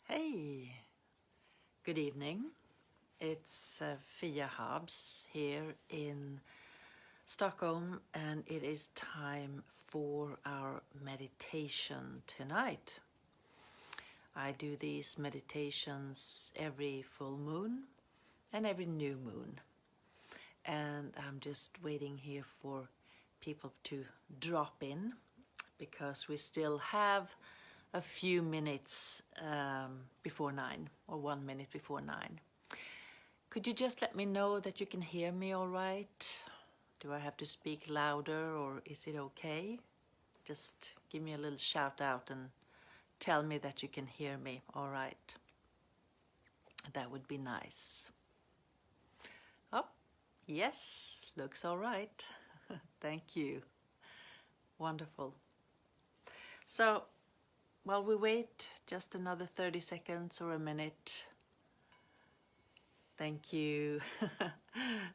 Hey, good evening. It's Fia Hobbs here in Stockholm, and it is time for our meditation tonight. I do these meditations every full moon and every new moon, and I'm just waiting here for people to drop in because we still have a few minutes before 9 or 1 minute before 9. Could you just let me know that you can hear me all right? Do I have to speak louder or is it okay? Just give me a little shout out and tell me that you can hear me all right. That would be nice. Oh, yes, looks all right. Thank you. Wonderful. So, while we wait just another 30 seconds or a minute, thank you.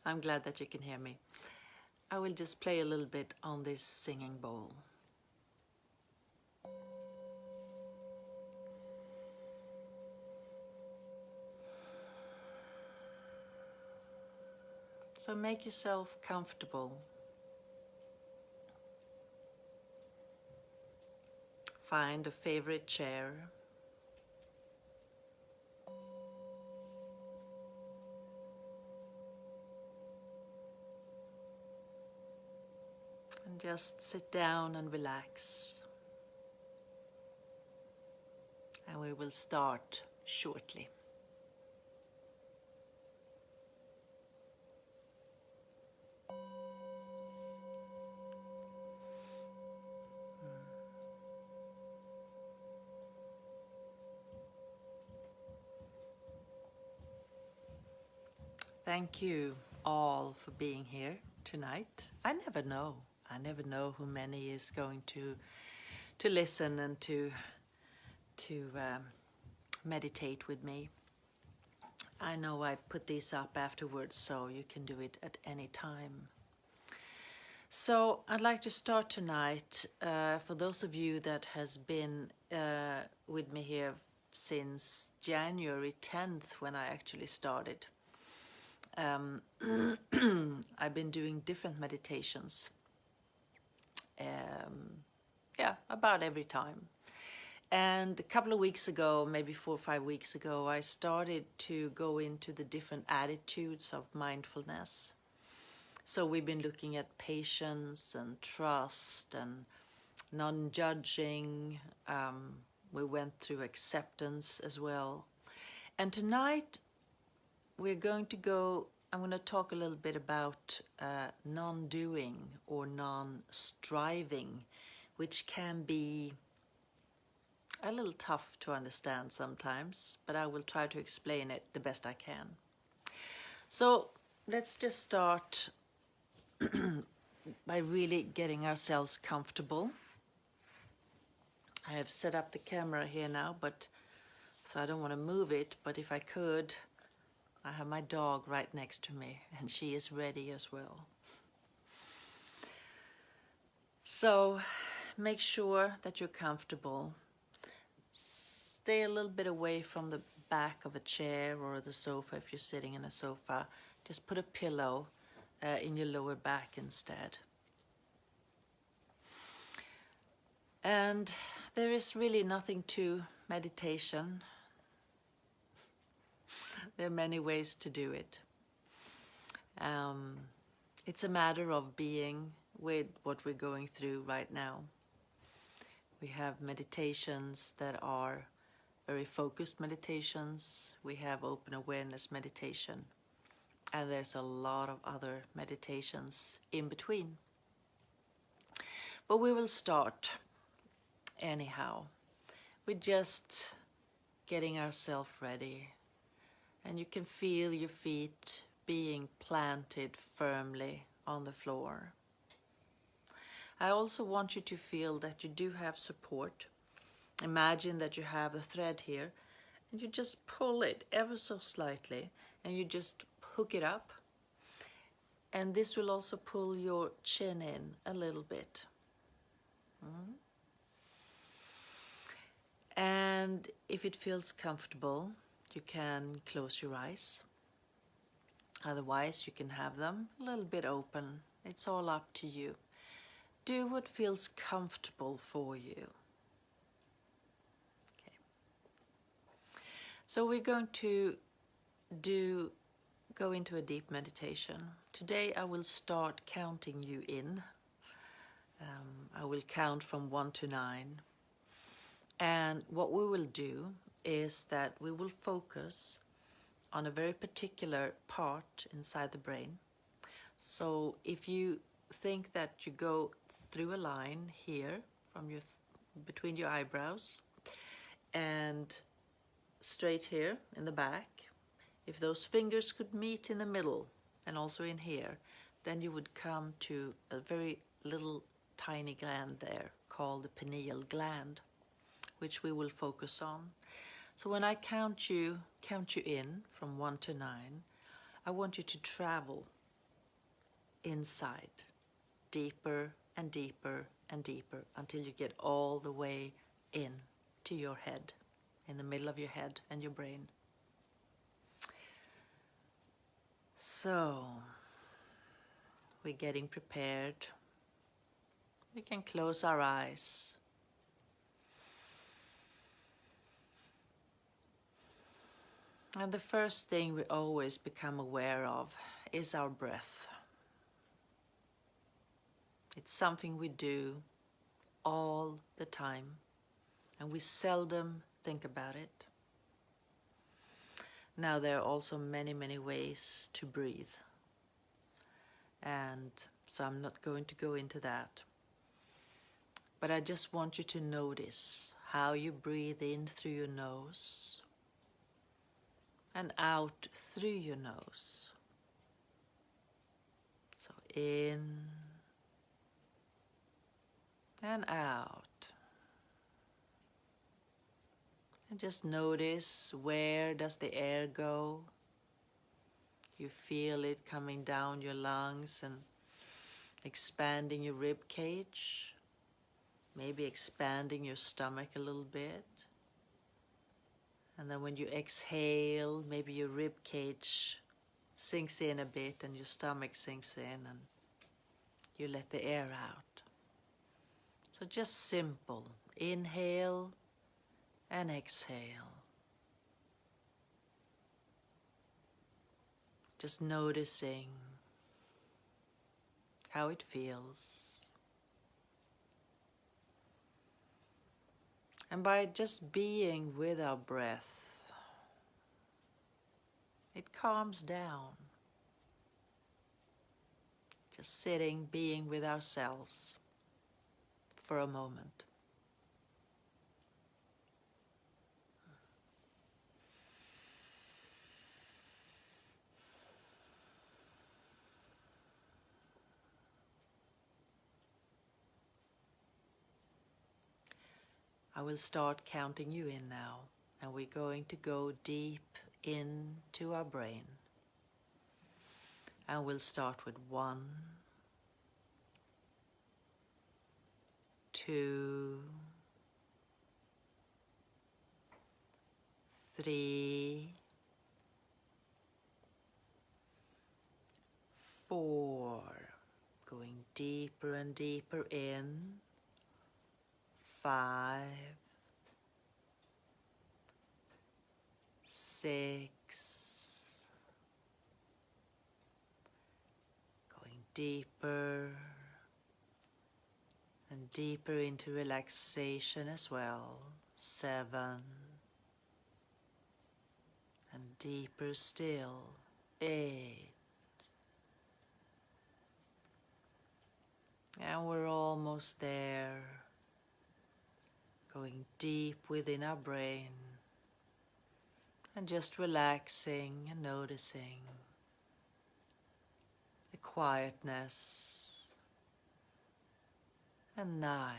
I'm glad that you can hear me. I will just play a little bit on this singing bowl. So make yourself comfortable. Find a favorite chair. And just sit down and relax. And we will start shortly. Thank you all for being here tonight. I never know who many is going to listen and to meditate with me. I know I put these up afterwards, so you can do it at any time. So I'd like to start tonight, for those of you that has been with me here since January 10th when I actually started. I've been doing different meditations, about every time. And a couple of weeks ago, maybe 4 or 5 weeks ago, I started to go into the different attitudes of mindfulness. So we've been looking at patience and trust and non-judging. We went through acceptance as well. And tonight I'm going to talk a little bit about non-doing or non-striving, which can be a little tough to understand sometimes, but I will try to explain it the best I can. So let's just start by really getting ourselves comfortable. I have set up the camera here now, so I don't want to move it, but if I could, I have my dog right next to me and she is ready as well. So make sure that you're comfortable. Stay a little bit away from the back of a chair or the sofa if you're sitting in a sofa. Just put a pillow in your lower back instead. And there is really nothing to meditation. There are many ways to do it. It's a matter of being with what we're going through right now. We have meditations that are very focused meditations. We have open awareness meditation. And there's a lot of other meditations in between. But we will start anyhow with just getting ourselves ready. And you can feel your feet being planted firmly on the floor. I also want you to feel that you do have support. Imagine that you have a thread here and you just pull it ever so slightly and you just hook it up. And this will also pull your chin in a little bit. And And if it feels comfortable, you can close your eyes. Otherwise, you can have them a little bit open. It's all up to you. Do what feels comfortable for you. Okay. So we're going to go into a deep meditation. Today I will start counting you in. I will count from 1 to 9. And what we will do is that we will focus on a very particular part inside the brain. So if you think that you go through a line here from your between your eyebrows and straight here in the back, if those fingers could meet in the middle and also in here, then you would come to a very little tiny gland there called the pineal gland, which we will focus on. So when I count you in from 1 to 9, I want you to travel inside, deeper and deeper and deeper, until you get all the way in to your head, in the middle of your head and your brain. So, we're getting prepared. We can close our eyes. And the first thing we always become aware of is our breath. It's something we do all the time, and we seldom think about it. Now, there are also many, many ways to breathe, and so I'm not going to go into that. But I just want you to notice how you breathe in through your nose and out through your nose. So in and out. And just notice, where does the air go? You feel it coming down your lungs and expanding your rib cage, maybe expanding your stomach a little bit. And then when you exhale, maybe your rib cage sinks in a bit and your stomach sinks in, and you let the air out. So just simple, inhale and exhale. Just noticing how it feels. And by just being with our breath, it calms down. Just sitting, being with ourselves for a moment. I will start counting you in now, and we're going to go deep into our brain. And we'll start with 1, 2, 3, 4, going deeper and deeper in. 5, 6, going deeper and deeper into relaxation as well. 7, and deeper still. 8, and we're almost there. Going deep within our brain and just relaxing and noticing the quietness. And 9.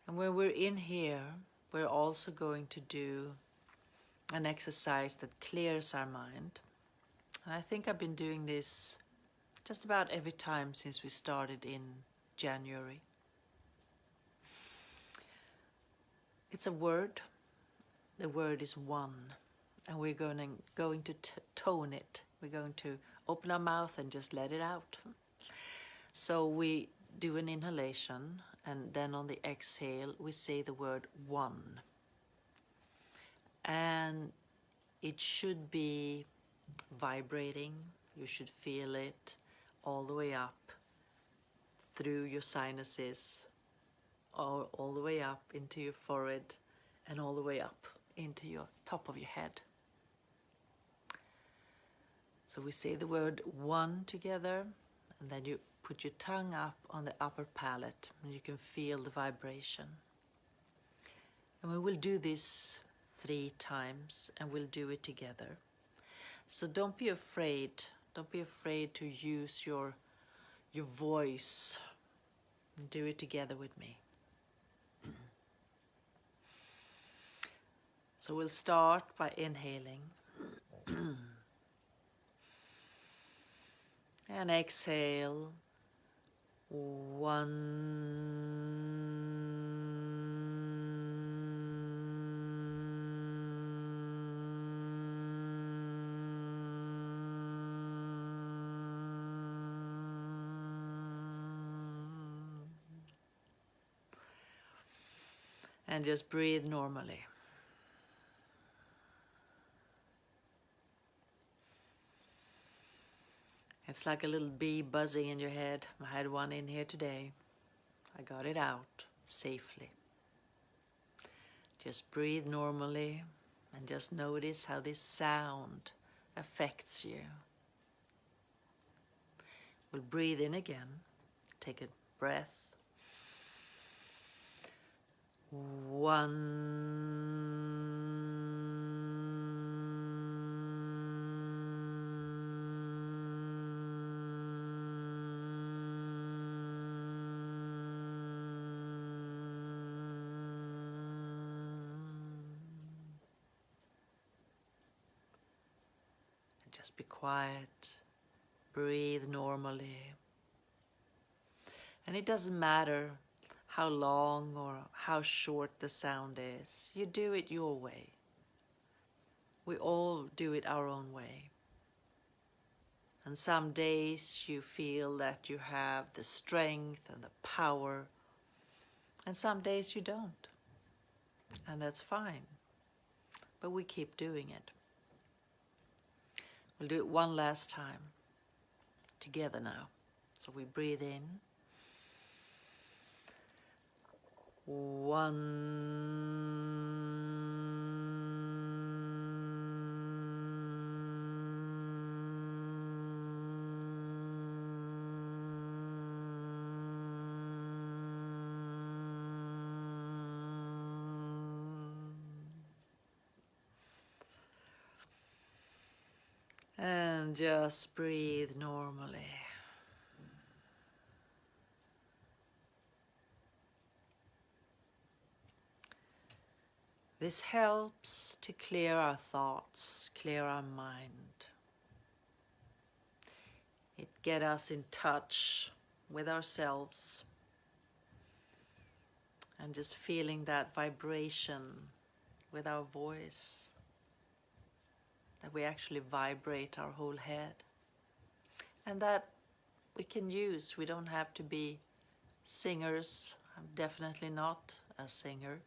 And when we're in here, we're also going to do an exercise that clears our mind. And I think I've been doing this just about every time since we started in January. It's a word. The word is one, and we're going to tone it. We're going to open our mouth and just let it out. So we do an inhalation, and then on the exhale we say the word one. And it should be vibrating. You should feel it all the way up through your sinuses, or all the way up into your forehead, and all the way up into your top of your head. So we say the word one together, and then you put your tongue up on the upper palate, and you can feel the vibration. And we will do this 3 times, and we'll do it together. So don't be afraid. Don't be afraid to use your voice. Do it together with me. So we'll start by inhaling. And exhale. One. And just breathe normally. It's like a little bee buzzing in your head. I had one in here today. I got it out safely. Just breathe normally and just notice how this sound affects you. We'll breathe in again. Take a breath. One. Just be quiet, breathe normally. And it doesn't matter how long or how short the sound is. You do it your way. We all do it our own way. And some days you feel that you have the strength and the power, and some days you don't. And that's fine. But we keep doing it. We'll do it one last time, together now. So we breathe in. One. And just breathe normally. This helps to clear our thoughts, clear our mind. It gets us in touch with ourselves and just feeling that vibration with our voice, that we actually vibrate our whole head, and that we can use. We don't have to be singers. I'm definitely not a singer,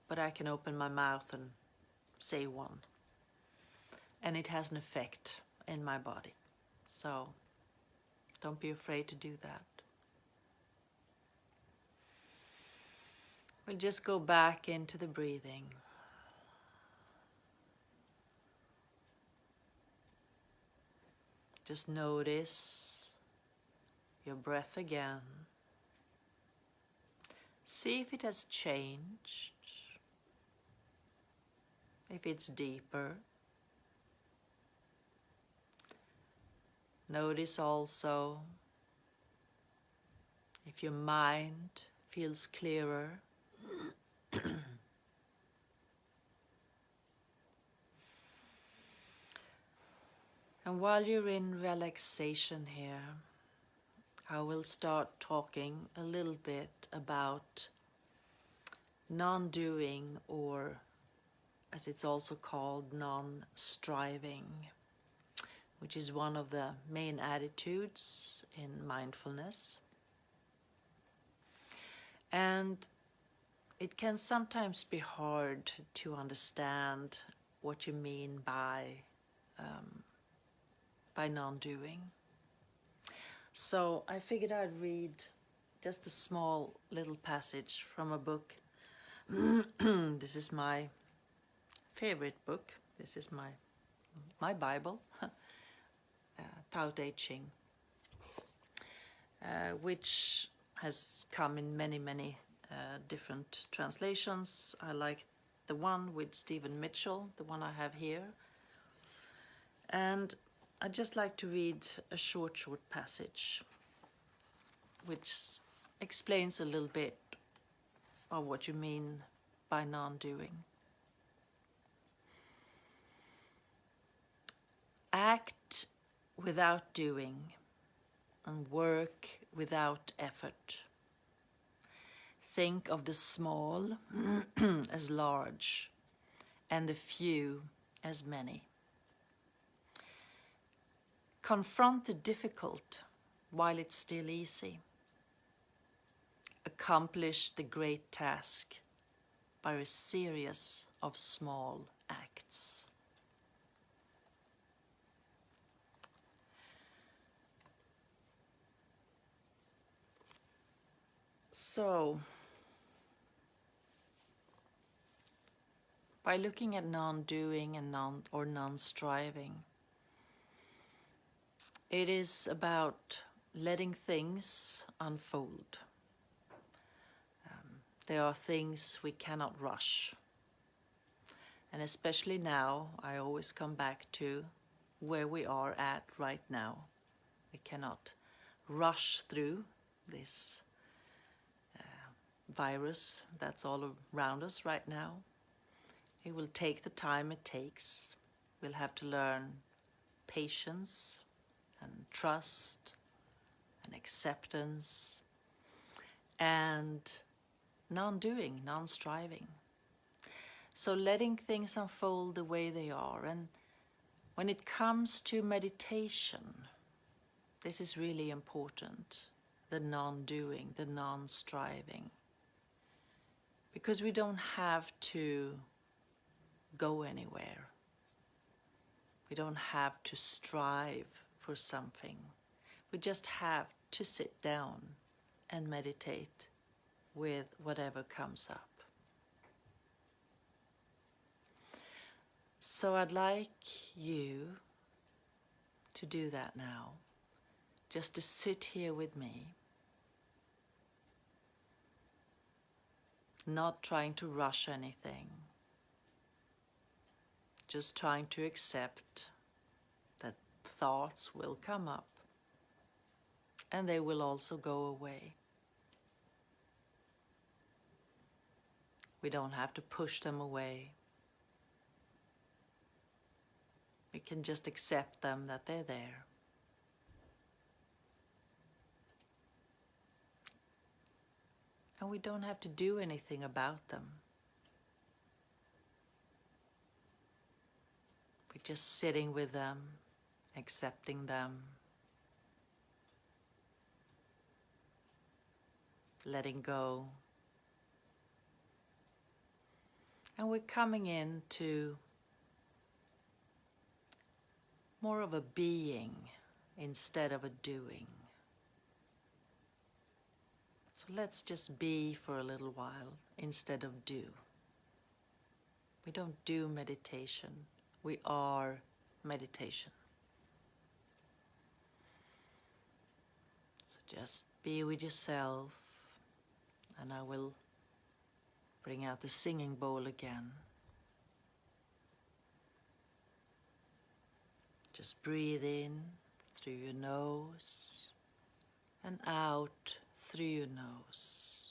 but I can open my mouth and say one, and it has an effect in my body. So don't be afraid to do that. We'll just go back into the breathing. Just notice your breath again. See if it has changed, if it's deeper. Notice also if your mind feels clearer. And while you're in relaxation here, I will start talking a little bit about non-doing, or as it's also called, non-striving, which is one of the main attitudes in mindfulness. And it can sometimes be hard to understand what you mean by non-doing. So I figured I'd read just a small little passage from a book. This is my favorite book. This is my Bible, Tao Te Ching, which has come in many different translations. I like the one with Stephen Mitchell, the one I have here. And I'd just like to read a short passage which explains a little bit of what you mean by non-doing. Act without doing and work without effort. Think of the small as large and the few as many. Confront the difficult while it's still easy. Accomplish the great task by a series of small acts. So, by looking at non-doing and non-striving, it is about letting things unfold. There are things we cannot rush. And especially now, I always come back to where we are at right now. We cannot rush through this virus that's all around us right now. It will take the time it takes. We'll have to learn patience and trust and acceptance and non-doing, non-striving. So letting things unfold the way they are. And when it comes to meditation, this is really important, the non-doing, the non-striving. Because we don't have to go anywhere. We don't have to strive for something. We just have to sit down and meditate with whatever comes up. So I'd like you to do that now, just to sit here with me, not trying to rush anything, just trying to accept that thoughts will come up and they will also go away. We don't have to push them away. We can just accept them, that they're there. And we don't have to do anything about them. We're just sitting with them, accepting them, letting go. And we're coming into more of a being instead of a doing. So let's just be for a little while instead of do. We don't do meditation. We are meditation. So just be with yourself, and I will bring out the singing bowl again. Just breathe in through your nose and out through your nose.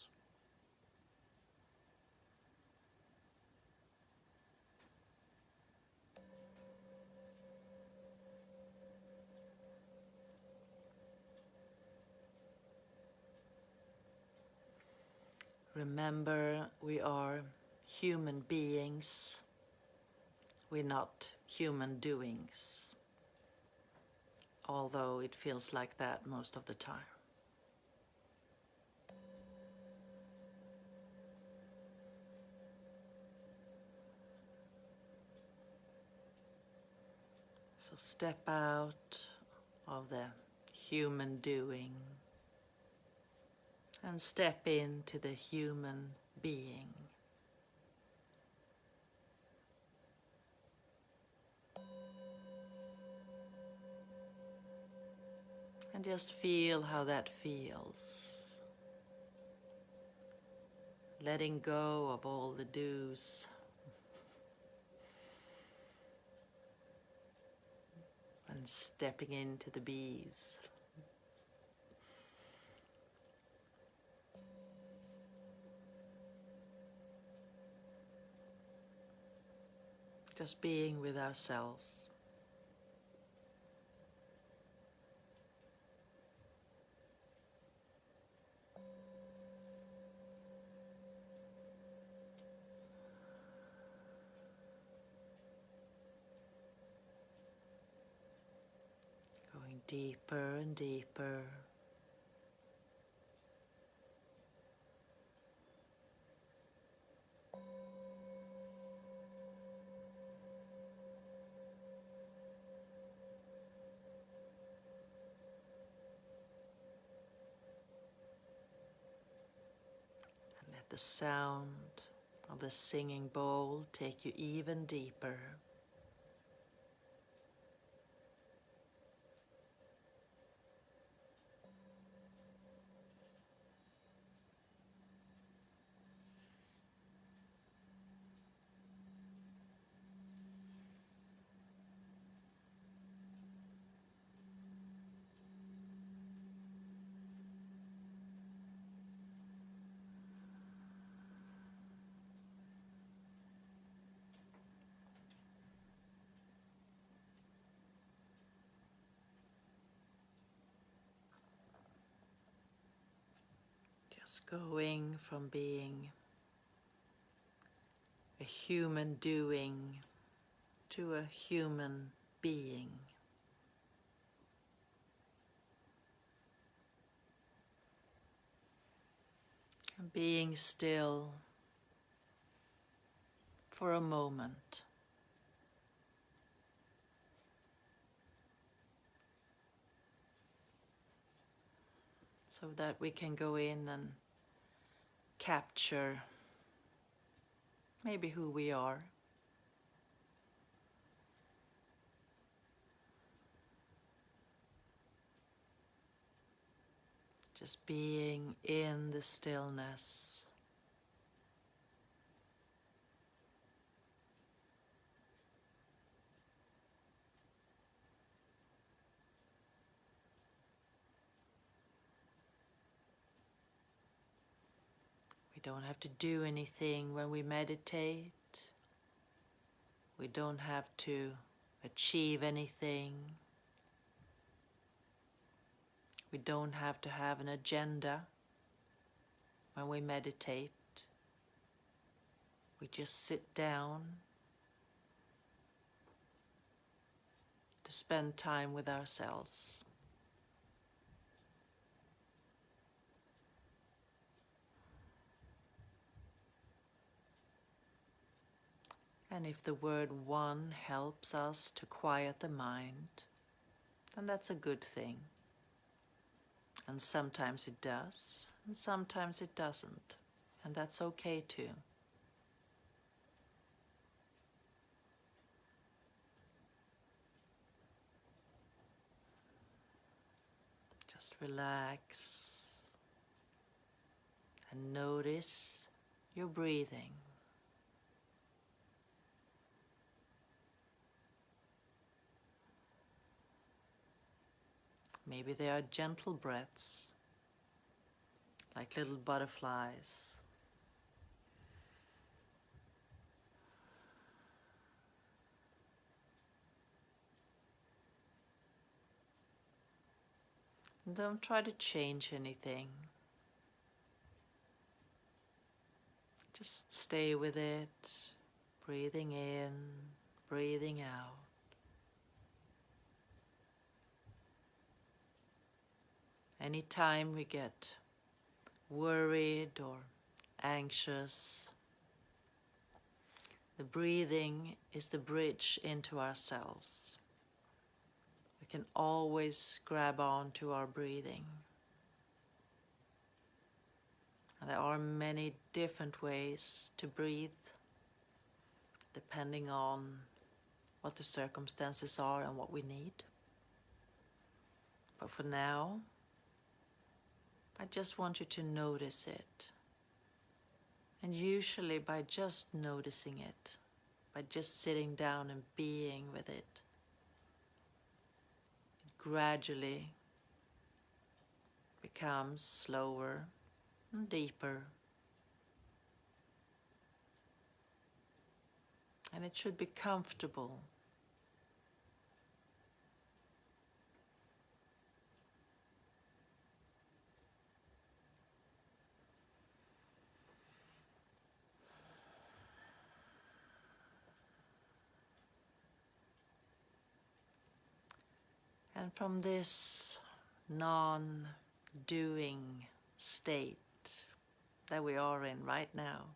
Remember, we are human beings. We're not human doings, although it feels like that most of the time. So step out of the human doing and step into the human being. And just feel how that feels. Letting go of all the do's and stepping into the bees. Just being with ourselves. Going deeper and deeper. And let the sound of the singing bowl take you even deeper. Just going from being a human doing to a human being. And being still for a moment. So that we can go in and capture maybe who we are. Just being in the stillness. We don't have to do anything when we meditate. We don't have to achieve anything. We don't have to have an agenda when we meditate. We just sit down to spend time with ourselves. And if the word one helps us to quiet the mind, then that's a good thing. And sometimes it does, and sometimes it doesn't. And that's okay too. Just relax and notice your breathing. Maybe they are gentle breaths, like little butterflies. Don't try to change anything. Just stay with it, breathing in, breathing out. Anytime we get worried or anxious, the breathing is the bridge into ourselves. We can always grab on to our breathing. And there are many different ways to breathe, depending on what the circumstances are and what we need. But for now, I just want you to notice it. And usually by just noticing it, by just sitting down and being with it, it gradually becomes slower and deeper. And it should be comfortable. And from this non-doing state that we are in right now,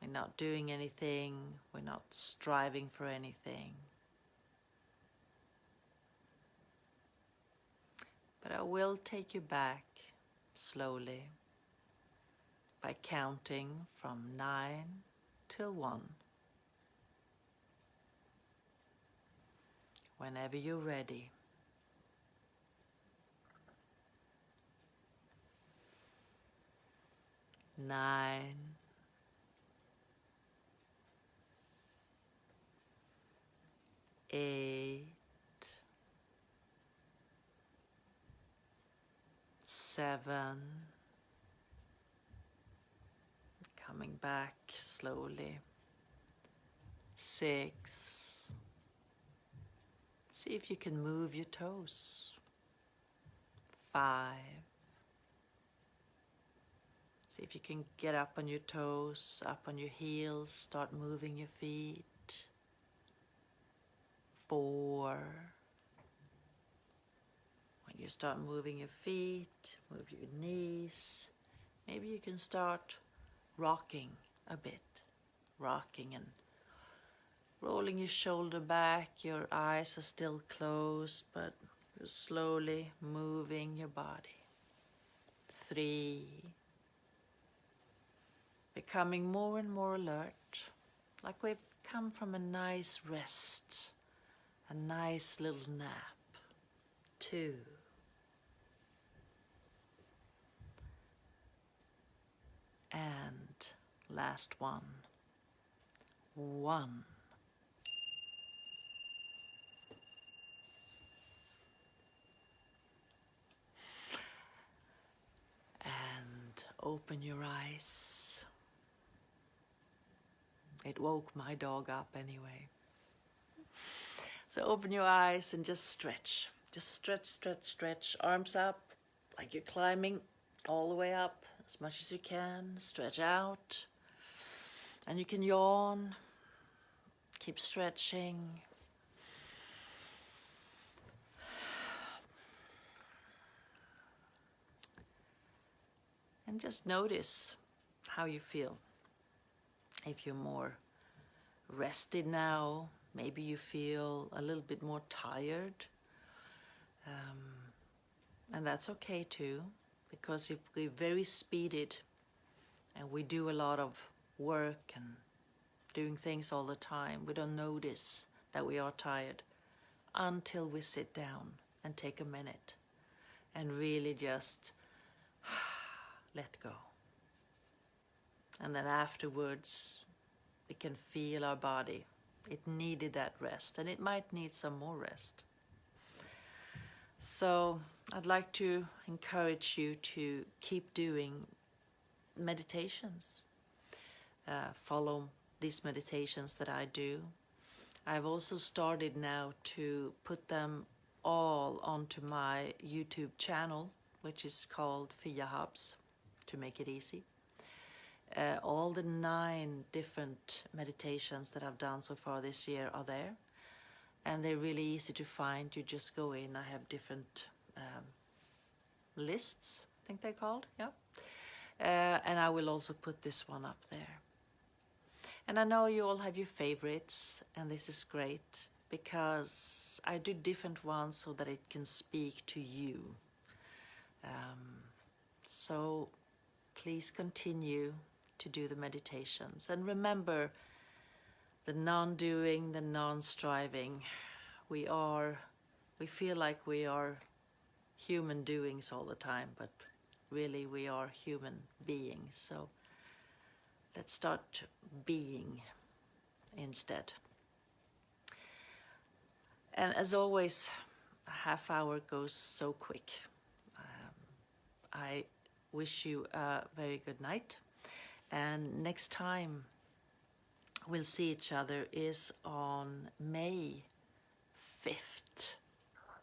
we're not doing anything, we're not striving for anything. But I will take you back slowly by counting from 9 till 1. Whenever you're ready. 9, 8, 7, coming back slowly, 6. See if you can move your toes. 5. See if you can get up on your toes, up on your heels, start moving your feet. 4. When you start moving your feet, move your knees. Maybe you can start rocking a bit. Rocking and rolling your shoulder back. Your eyes are still closed, but you're slowly moving your body. 3. Becoming more and more alert, like we've come from a nice rest, a nice little nap. 2. And last one. 1. And open your eyes. It woke my dog up anyway. So open your eyes and just stretch. Just stretch, stretch, stretch. Arms up like you're climbing all the way up as much as you can. Stretch out. And you can yawn. Keep stretching. And just notice how you feel. If you're more rested now, maybe you feel a little bit more tired. And that's okay too, because if we're very speeded and we do a lot of work and doing things all the time, we don't notice that we are tired until we sit down and take a minute and really just let go. And then afterwards, we can feel our body. It needed that rest, and it might need some more rest. So I'd like to encourage you to keep doing meditations. Follow these meditations that I do. I've also started now to put them all onto my YouTube channel, which is called Fia Hobbs, to make it easy. All the 9 different meditations that I've done so far this year are there, and they're really easy to find. You just go in. I have different lists, I think they're called, yeah. And I will also put this one up there. And I know you all have your favorites, and this is great because I do different ones so that it can speak to you. So please continue to do the meditations, and remember the non-doing, the non-striving. We feel like we are human doings all the time, but really we are human beings. So let's start being instead. And as always, a half hour goes so quick. I wish you a very good night. And next time we'll see each other is on May 5th.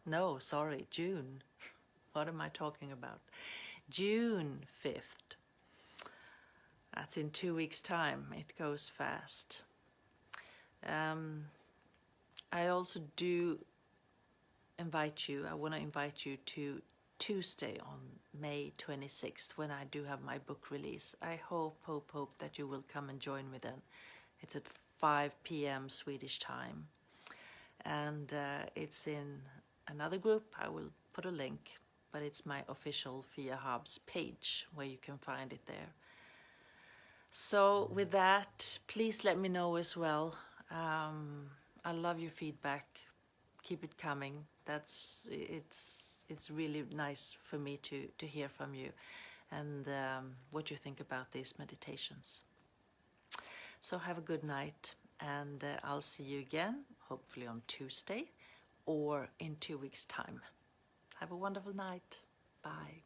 No, sorry, June. What am I talking about? June 5th. That's in 2 weeks' time. It goes fast. I also do invite you, I want to invite you to Tuesday on May 26th when I do have my book release. I hope that you will come and join me then. It's at 5 p.m. Swedish time. And it's in another group. I will put a link, but it's my official Fia Hobbs page where you can find it there. So with that, please let me know as well. I love your feedback. Keep it coming. It's really nice for me to hear from you and what you think about these meditations. So have a good night, and I'll see you again, hopefully on Tuesday or in 2 weeks' time. Have a wonderful night. Bye.